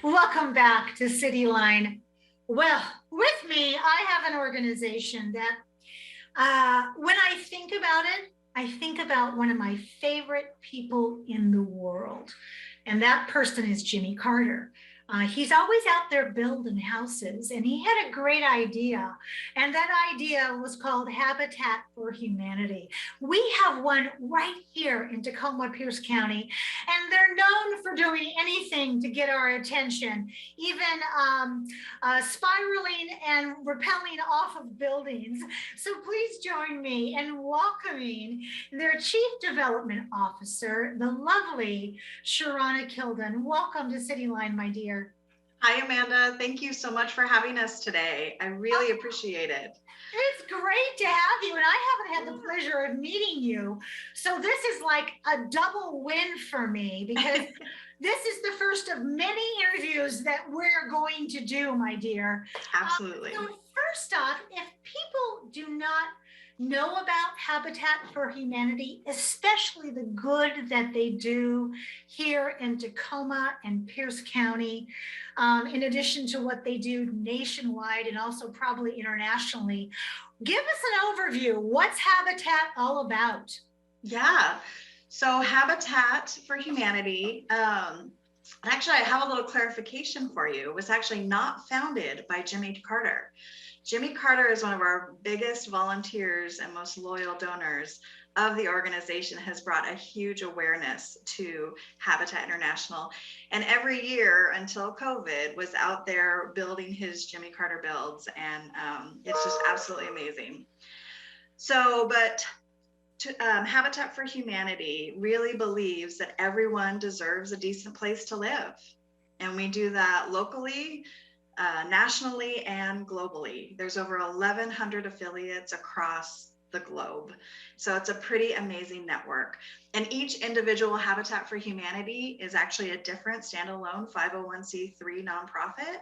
Welcome back to Cityline. Well, with me, I have an organization that when I think about it, I think about one of my favorite people in the world. And that person is Jimmy Carter. He's always out there building houses, and he had a great idea. And that idea was called Habitat for Humanity. We have one right here in Tacoma, Pierce County, and they're known for doing anything to get our attention, even spiraling and rappelling off of buildings. So please join me in welcoming their Chief Development Officer, the lovely Sharana Kilden. Welcome to Cityline, my dear. Hi, Amanda. Thank you so much for having us today. I really appreciate it. It's great to have you, and I haven't had the pleasure of meeting you. So this is like a double win for me because this is the first of many interviews that we're going to do, my dear. Absolutely. So first off, if people do not know about Habitat for Humanity, especially the good that they do here in Tacoma and Pierce County, in addition to what they do nationwide and also probably internationally, give us an overview. What's Habitat all about? Yeah, so Habitat for Humanity, actually I have a little clarification for you. It was actually not founded by Jimmy Carter. Jimmy Carter is one of our biggest volunteers and most loyal donors of the organization, has brought a huge awareness to Habitat International. And every year until COVID was out there building his Jimmy Carter builds. And it's just absolutely amazing. So, Habitat for Humanity really believes that everyone deserves a decent place to live. And we do that locally, nationally, and globally. There's over 1,100 affiliates across the globe. So it's a pretty amazing network. And each individual Habitat for Humanity is actually a different standalone 501c3 nonprofit.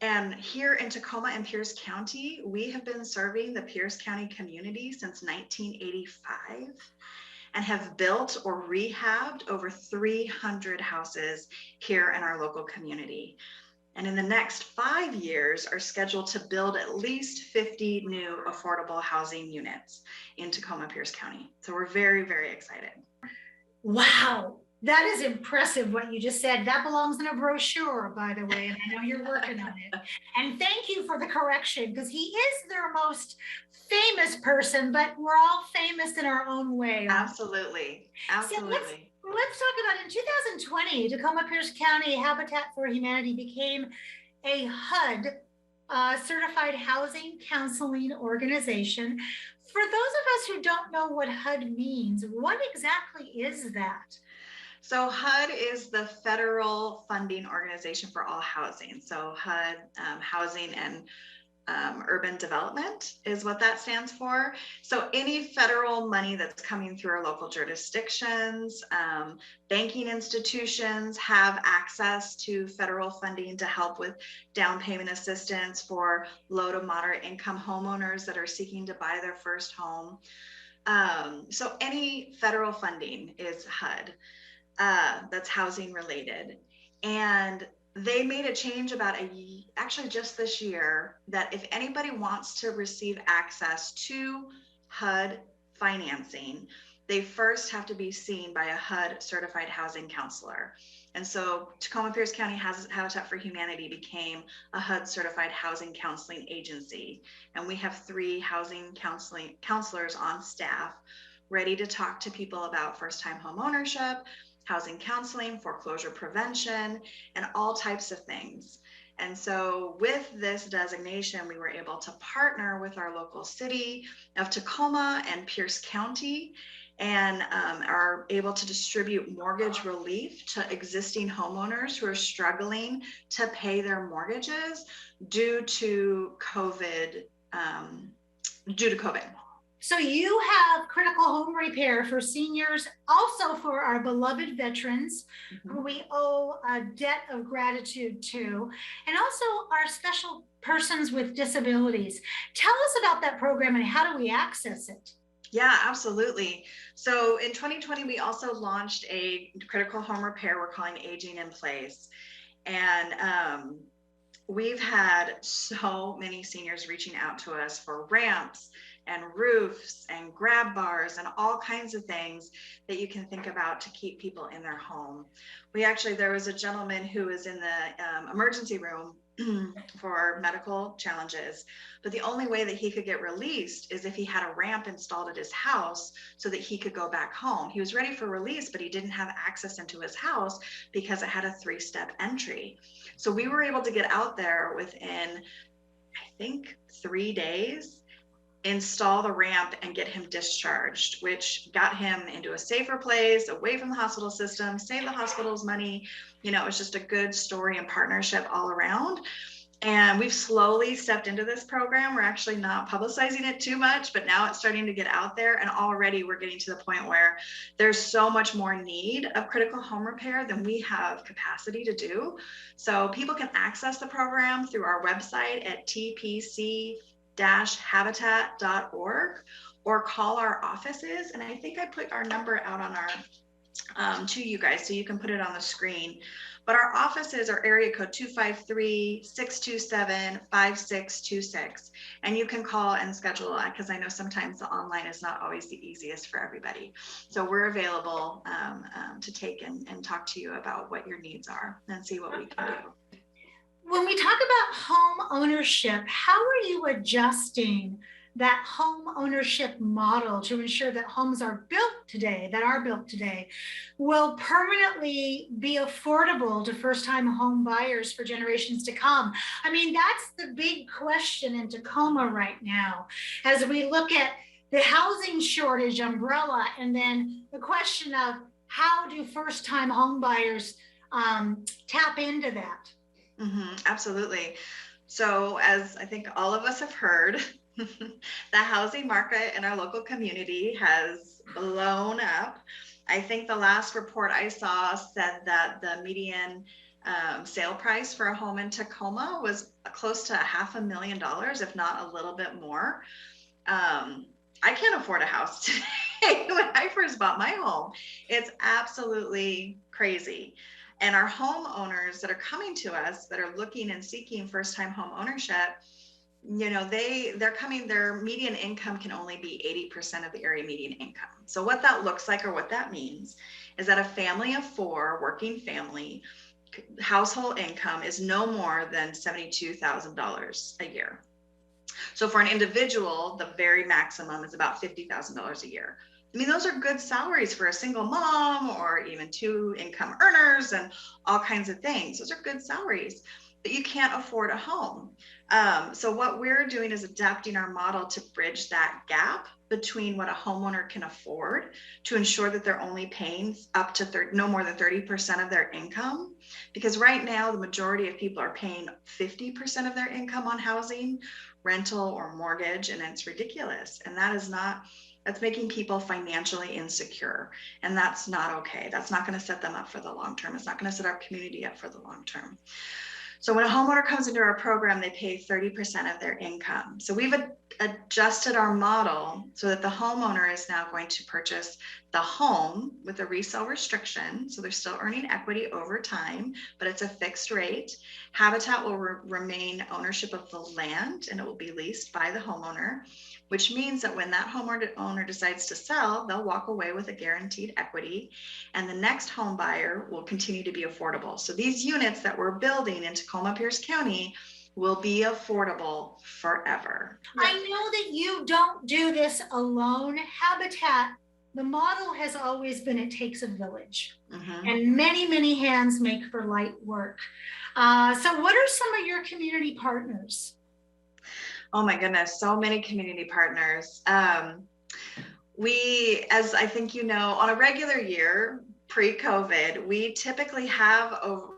And here in Tacoma and Pierce County, we have been serving the Pierce County community since 1985 and have built or rehabbed over 300 houses here in our local community. And in the next 5 years are scheduled to build at least 50 new affordable housing units in Tacoma, Pierce County. So we're very, very excited. Wow, that is impressive what you just said. That belongs in a brochure, by the way, and I know you're working on it. And thank you for the correction, because he is their most famous person, but we're all famous in our own way. Absolutely, absolutely. So let's talk about, in 2020, Tacoma Pierce County Habitat for Humanity became a HUD certified housing counseling organization. For those of us who don't know what HUD means, what exactly is that? So HUD is the federal funding organization for all housing. So HUD, Housing and Urban Development is what that stands for. So any federal money that's coming through our local jurisdictions, banking institutions have access to federal funding to help with down payment assistance for low to moderate income homeowners that are seeking to buy their first home. So any federal funding is HUD. That's housing related. And they made a change about actually just this year, that if anybody wants to receive access to HUD financing, they first have to be seen by a HUD certified housing counselor. And so Tacoma Pierce County Habitat for Humanity became a HUD certified housing counseling agency. And we have 3 housing counselors on staff ready to talk to people about first-time home ownership, housing counseling, foreclosure prevention, and all types of things. And so with this designation, we were able to partner with our local city of Tacoma and Pierce County, and are able to distribute mortgage relief to existing homeowners who are struggling to pay their mortgages due to COVID. So you have critical home repair for seniors, also for our beloved veterans, who we owe a debt of gratitude to, and also our special persons with disabilities. Tell us about that program and how do we access it? Yeah, absolutely. So in 2020, we also launched a critical home repair we're calling Aging in Place. And we've had so many seniors reaching out to us for ramps and roofs and grab bars and all kinds of things that you can think about to keep people in their home. There was a gentleman who was in the emergency room for medical challenges, but the only way that he could get released is if he had a ramp installed at his house so that he could go back home. He was ready for release, but he didn't have access into his house because it had a 3-step entry. So we were able to get out there within, I think, 3 days, install the ramp and get him discharged, which got him into a safer place, away from the hospital system, saved the hospital's money. You know, it was just a good story and partnership all around. And we've slowly stepped into this program. We're actually not publicizing it too much, but now it's starting to get out there. And already we're getting to the point where there's so much more need of critical home repair than we have capacity to do. So people can access the program through our website at tpc-habitat.org or call our offices. And I think I put our number out on our to you guys, so you can put it on the screen. But our offices are area code 253-627-5626. And you can call and schedule, because I know sometimes the online is not always the easiest for everybody. So we're available to take and talk to you about what your needs are and see what we can do. When we talk about home ownership, how are you adjusting that home ownership model to ensure that homes are built today, will permanently be affordable to first-time home buyers for generations to come? I mean, that's the big question in Tacoma right now, as we look at the housing shortage umbrella, and then the question of how do first-time home buyers tap into that? Absolutely. So as I think all of us have heard, the housing market in our local community has blown up. I think the last report I saw said that the median sale price for a home in Tacoma was close to $500,000, if not a little bit more. I can't afford a house today. When I first bought my home, it's absolutely crazy. And our homeowners that are coming to us that are looking and seeking first-time home ownership, you know, they're coming, their median income can only be 80% of the area median income. So what that looks like, or what that means, is that a family of 4, working family, household income is no more than $72,000 a year. So for an individual, the very maximum is about $50,000 a year. I mean, those are good salaries for a single mom or even 2 income earners and all kinds of things. Those are good salaries, but you can't afford a home. So what we're doing is adapting our model to bridge that gap between what a homeowner can afford to ensure that they're only paying up to no more than 30% of their income. Because right now, the majority of people are paying 50% of their income on housing, rental, or mortgage, and it's ridiculous. And that's making people financially insecure. And that's not okay. That's not going to set them up for the long term. It's not going to set our community up for the long term. So when a homeowner comes into our program, they pay 30% of their income. So we've adjusted our model so that the homeowner is now going to purchase the home with a resale restriction. So they're still earning equity over time, but it's a fixed rate. Habitat will remain ownership of the land, and it will be leased by the homeowner, which means that when that homeowner decides to sell, they'll walk away with a guaranteed equity, and the next home buyer will continue to be affordable. So these units that we're building in Tacoma, Pierce County will be affordable forever. I know that you don't do this alone. Habitat, the model has always been it takes a village, and many, many hands make for light work. So what are some of your community partners? Oh my goodness, so many community partners. We, as I think you know, on a regular year, pre-COVID, we typically have over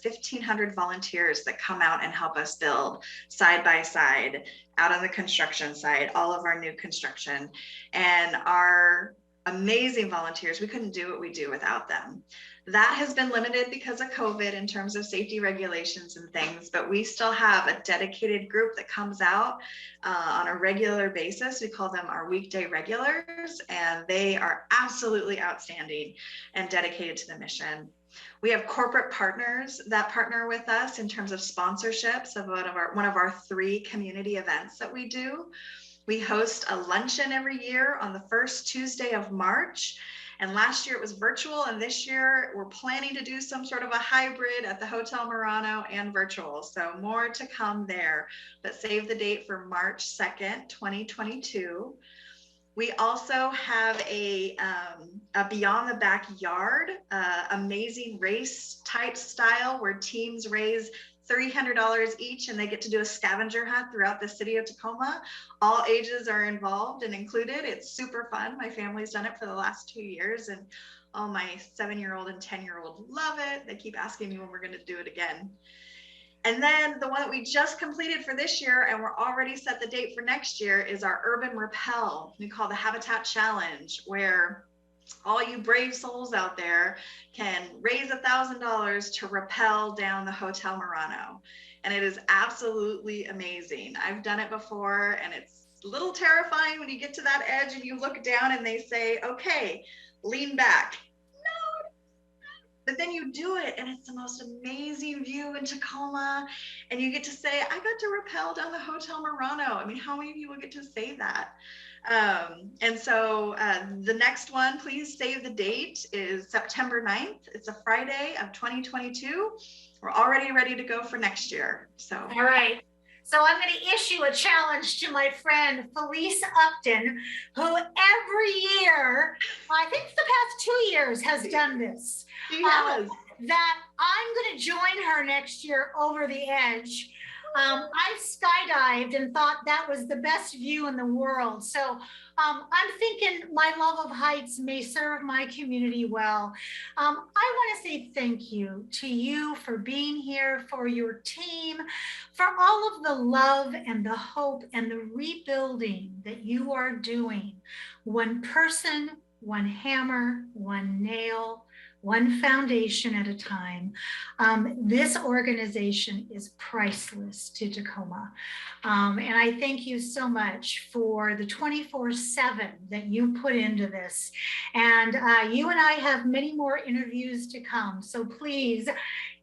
1,500 volunteers that come out and help us build side by side out on the construction site, all of our new construction. And our amazing volunteers. We couldn't do what we do without them. That has been limited because of COVID in terms of safety regulations and things, but we still have a dedicated group that comes out on a regular basis. We call them our weekday regulars, and they are absolutely outstanding and dedicated to the mission. We have corporate partners that partner with us in terms of sponsorships of one of our 3 community events that we do. We host a luncheon every year on the first Tuesday of March. And last year it was virtual, and this year we're planning to do some sort of a hybrid at the Hotel Murano and virtual. So more to come there, but save the date for March 2nd, 2022. We also have a Beyond the Backyard, amazing race type style where teams raise $300 each and they get to do a scavenger hunt throughout the city of Tacoma. All ages are involved and included. It's super fun. My family's done it for the last 2 years, and all my 7-year-old and 10-year-old love it. They keep asking me when we're going to do it again. And then the one that we just completed for this year, and we're already set the date for next year, is our Urban Rappel. We call the Habitat Challenge, where all you brave souls out there can raise $1,000 to rappel down the Hotel Murano. And it is absolutely amazing. I've done it before, and it's a little terrifying when you get to that edge and you look down and they say, okay, lean back. No, but then you do it, and it's the most amazing view in Tacoma. And you get to say, I got to rappel down the Hotel Murano. I mean, how many people get to say that? And so the next one, please save the date, is September 9th. It's a Friday of 2022. We're already ready to go for next year. So, all right. So I'm going to issue a challenge to my friend Felice Upton, who every year, I think the past 2 years, has done this. she has. That I'm going to join her next year over the edge. I skydived and thought that was the best view in the world. So I'm thinking my love of heights may serve my community well. I want to say thank you to you for being here, for your team, for all of the love and the hope and the rebuilding that you are doing. One person, one hammer, one nail, one foundation at a time. This organization is priceless to Tacoma. And I thank you so much for the 24/7 that you put into this. And you and I have many more interviews to come. So please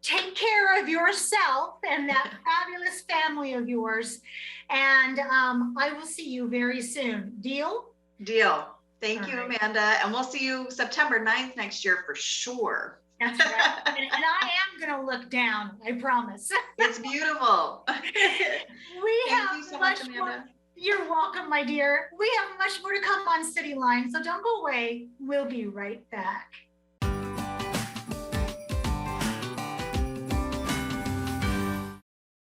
take care of yourself and that fabulous family of yours. And I will see you very soon. Deal? Deal. Thank All you, right. Amanda. And we'll see you September 9th next year for sure. That's right. And I am going to look down, I promise. It's beautiful. We Thank have you so much much, more. Amanda. You're welcome, my dear. We have much more to come on Cityline, so don't go away. We'll be right back.